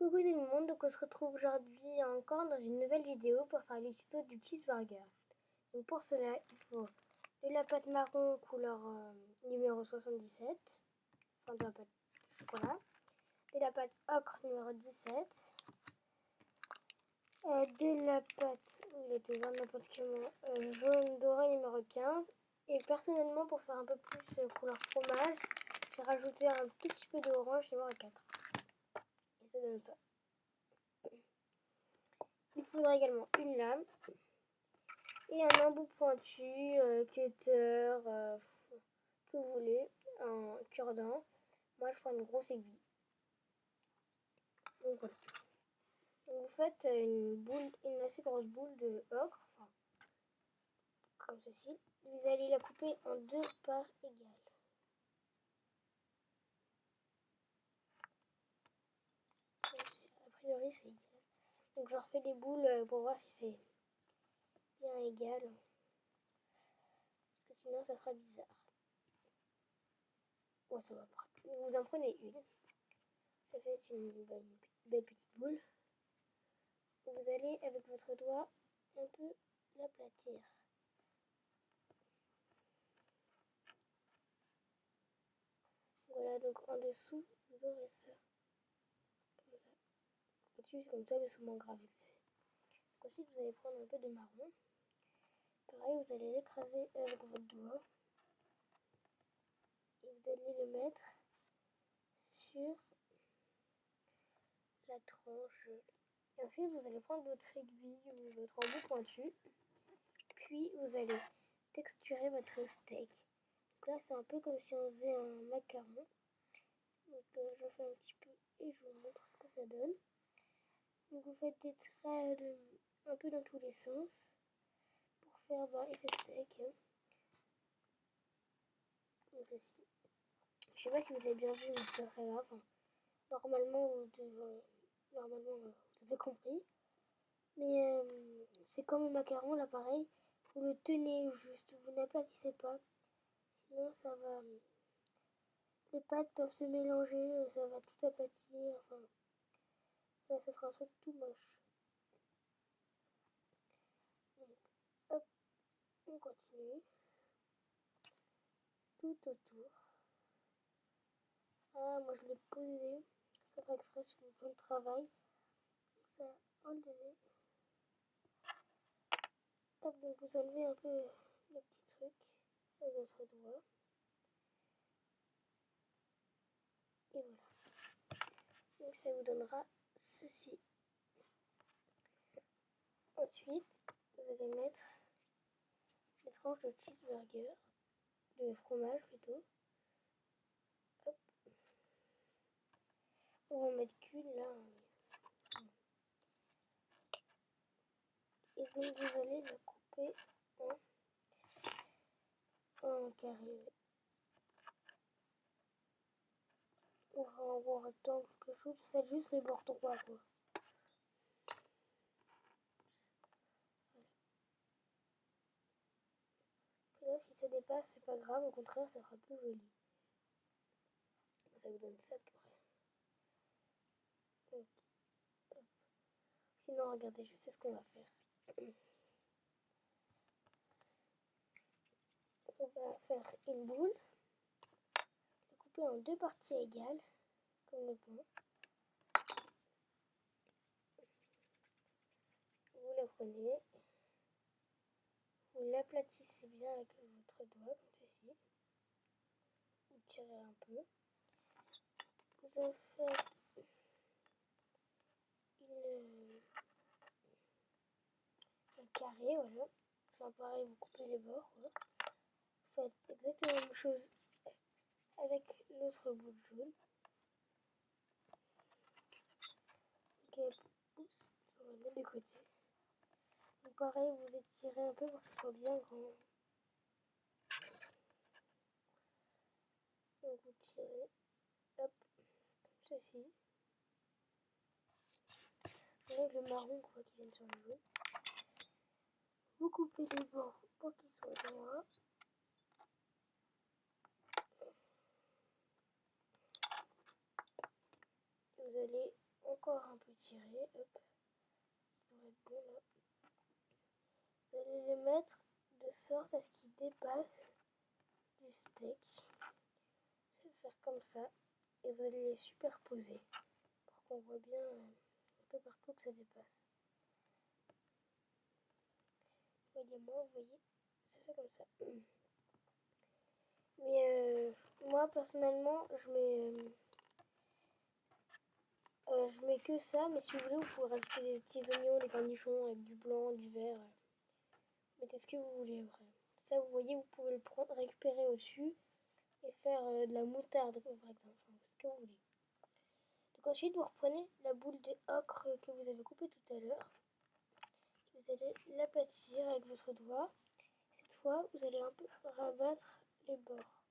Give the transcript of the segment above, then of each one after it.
Coucou tout le monde, donc on se retrouve aujourd'hui encore dans une nouvelle vidéo pour faire le tuto du cheeseburger. Donc pour cela, il faut de la pâte marron couleur numéro 77, enfin de la pâte de chocolat, de la pâte ocre numéro 17, de la pâte, il était n'importe comment, jaune doré numéro 15, et personnellement pour faire un peu plus couleur fromage, j'ai rajouté un petit peu d'orange numéro 4. Et ça donne ça. Il faudra également une lame et un embout pointu, cutter, que vous voulez, un cure-dent. Moi je prends une grosse aiguille. Donc voilà. Donc vous faites une assez grosse boule de ocre, enfin, comme ceci. Vous allez la couper en deux parts égales. A priori c'est égal. Donc je refais des boules pour voir si c'est bien égal. Parce que sinon ça fera bizarre. Ouais, ça va pas. Vous en prenez une. Ça fait une belle petite boule. Vous allez avec votre doigt un peu l'aplatir. Voilà, donc en dessous, vous aurez ça. Comme ça. Au-dessus, c'est comme ça, mais c'est moins grave. Ensuite, vous allez prendre un peu de marron. Pareil, vous allez l'écraser avec votre doigt. Et vous allez le mettre sur la tranche. Et ensuite, vous allez prendre votre aiguille ou votre embout pointu. Puis, vous allez texturer votre steak. Donc là, c'est un peu comme si on faisait un macaron. Donc je fais un petit peu et je vous montre ce que ça donne. Donc vous faites des traits un peu dans tous les sens pour faire effet steak. Donc ceci. Je sais pas si vous avez bien vu, mais c'est pas très grave. Enfin, normalement, vous avez compris. Mais c'est comme le macaron, là pareil. Vous le tenez juste, vous n'aplatissez pas. Sinon ça va... les pâtes peuvent se mélanger, ça va tout aplatir. Enfin, là, ça fera un truc tout moche. Donc, hop, on continue. Tout autour. Ah, moi je l'ai posé. Ça fait exprès sur mon plan de travail. Donc ça a enlevé. Hop, donc vous enlevez un peu le petit truc avec votre doigt. Et voilà. Donc ça vous donnera ceci. Ensuite, vous allez mettre les tranches de cheeseburger, de fromage plutôt. Hop. On va mettre qu'une là. Et donc vous allez le couper en carré. Ou en rectangle, quelque chose. Faites juste les bords droits quoi. Là, si ça dépasse, c'est pas grave, au contraire, ça fera plus joli. Ça vous donne ça pour rien. Donc, sinon, regardez, je sais ce qu'on va faire. On va faire une boule, la couper en deux parties égales, comme le pain. Vous la prenez, vous l'aplatissez bien avec votre doigt, comme ceci. Vous tirez un peu. Vous en faites un carré, voilà. Enfin, pareil, vous coupez les bords. Voilà. Vous faites exactement la même chose avec l'autre boule jaune. Ok, oups, on va le mettre de côté. Donc pareil, vous étirez un peu pour que ce soit bien grand. Donc vous tirez, hop, comme ceci. Avec le marron quoi qui vient sur le jaune. Vous coupez les bords pour qu'ils soient droits. Vous allez encore un peu tirer. Hop. Ça devrait être bon là. Vous allez les mettre de sorte à ce qu'ils dépassent du steak. Je vais le faire comme ça. Et vous allez les superposer pour qu'on voit bien un peu partout que ça dépasse. Voyez-moi, vous voyez, ça fait comme ça. Mais moi personnellement, je mets que ça, mais si vous voulez, vous pouvez rajouter des petits oignons, des cornichons avec du blanc, du vert. Mettez ce que vous voulez après. Ça, vous voyez, vous pouvez le prendre, récupérer au-dessus et faire de la moutarde, par exemple, enfin, ce que vous voulez. Donc ensuite, vous reprenez la boule de ocre que vous avez coupée tout à l'heure. Vous allez l'aplatir avec votre doigt. Cette fois, vous allez un peu rabattre les bords.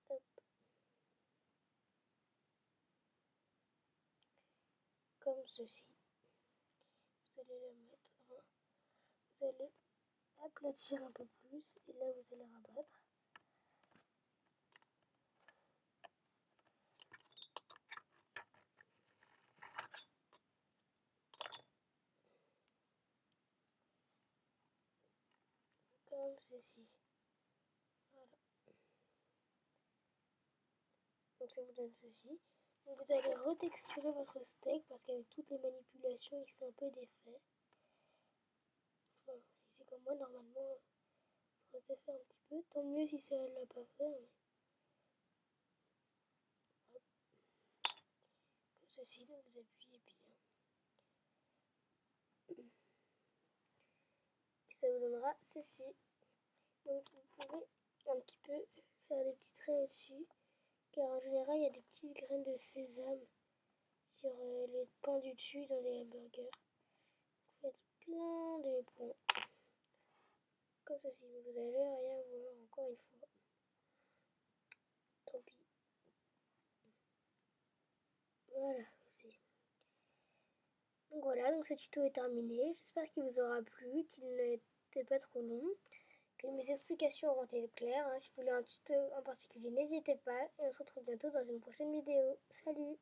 Hop. Comme ceci. Vous allez la mettre, vous allez aplatir un peu plus et là vous allez rabattre. Comme ceci. Voilà. Donc ça vous donne ceci. Donc vous allez retexturer votre steak parce qu'avec toutes les manipulations il s'est un peu défait. Enfin, si c'est comme moi, normalement ça se défait un petit peu. Tant mieux si ça ne l'a pas fait. Mais... comme ceci, donc vous appuyez bien. Et ça vous donnera ceci. Donc vous pouvez un petit peu faire des petits traits au-dessus. Car en général, il y a des petites graines de sésame sur les pains du dessus dans les hamburgers. Vous faites plein de points. Comme ceci, vous allez rien voir encore une fois. Tant pis. Voilà. Donc voilà, donc ce tuto est terminé. J'espère qu'il vous aura plu, qu'il n'était pas trop long, que mes explications auront été claires. Si vous voulez un tuto en particulier, n'hésitez pas. Et on se retrouve bientôt dans une prochaine vidéo. Salut!